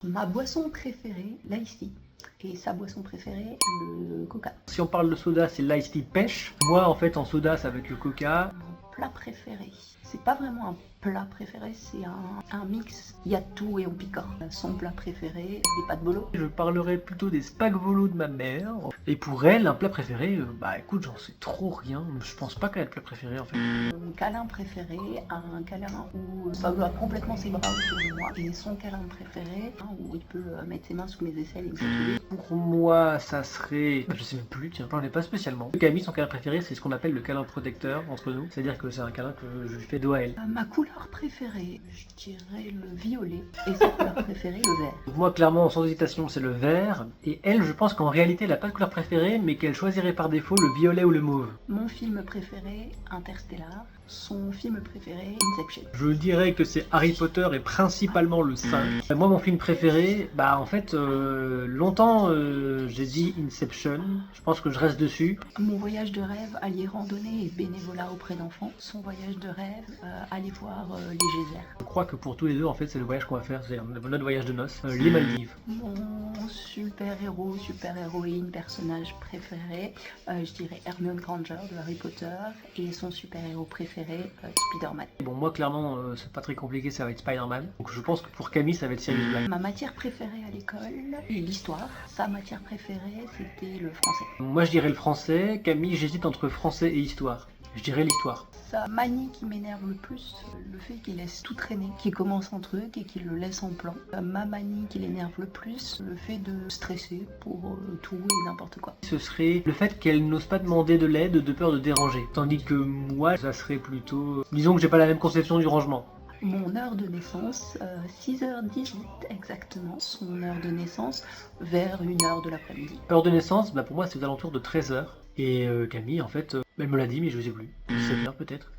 Ma boisson préférée, l'ice tea. Et sa boisson préférée, le coca. Si on parle de soda, c'est l'ice tea pêche. Moi, en fait, en soda, ça va être le coca. Mon plat préféré, c'est pas vraiment un plat préféré, c'est un mix. Il y a tout et on picore. Son plat préféré, des pâtes bolo. Je parlerai plutôt des spagvolos de ma mère. Et pour elle, un plat préféré, bah écoute, j'en sais trop rien. Je pense pas qu'elle ait de plat préféré en fait. Mon câlin préféré, un câlin où ça va complètement ses bras autour de moi. Et son câlin préféré, où il peut mettre ses mains sous mes aisselles et me chatouiller. Pour moi, ça serait... Je sais même plus, tiens, j'en ai pas spécialement. Camille, son câlin préféré, c'est ce qu'on appelle le câlin protecteur entre nous. C'est-à-dire que c'est un câlin que je lui fais dos à elle. Ma couleur préférée, je dirais le violet. Et sa couleur préférée, le vert. Donc moi, clairement, sans hésitation, c'est le vert. Et elle, je pense qu'en réalité, elle n'a pas de couleur préférée, mais qu'elle choisirait par défaut le violet ou le mauve. Mon film préféré, Interstellar. Son film préféré, Inception. Je dirais que c'est Harry Potter et principalement le 5. Moi, mon film préféré, bah en fait, longtemps j'ai dit Inception. Je pense que je reste dessus. Mon voyage de rêve, allier randonnée et bénévolat auprès d'enfants. Son voyage de rêve, aller voir les geysers. Je crois que pour tous les deux, en fait, c'est le voyage qu'on va faire, c'est notre voyage de noces, les Maldives. Mon super-héros, super-héroïne, personnage préféré, je dirais Hermione Granger de Harry Potter. Et son super-héros préféré, Spider-Man. Bon, moi, clairement, c'est pas très compliqué, ça va être Spider-Man. Donc je pense que pour Camille, ça va être Sirius Black. Ma matière préférée à l'école, l'histoire. Sa matière préférée, c'était le français. Moi, je dirais le français. Camille, j'hésite entre français et histoire. Je dirais l'histoire. Sa manie qui m'énerve le plus, le fait qu'il laisse tout traîner, qu'il commence un truc et qu'il le laisse en plan. Ma manie qui l'énerve le plus, le fait de stresser pour tout et n'importe quoi. Ce serait le fait qu'elle n'ose pas demander de l'aide de peur de déranger. Tandis que moi, ça serait plutôt... Disons que j'ai pas la même conception du rangement. Mon heure de naissance, 6h18 exactement, son heure de naissance, vers 1h de l'après-midi. Heure de naissance, bah pour moi c'est aux alentours de 13h. Et Camille, en fait, elle me l'a dit mais je sais plus. 17h peut-être.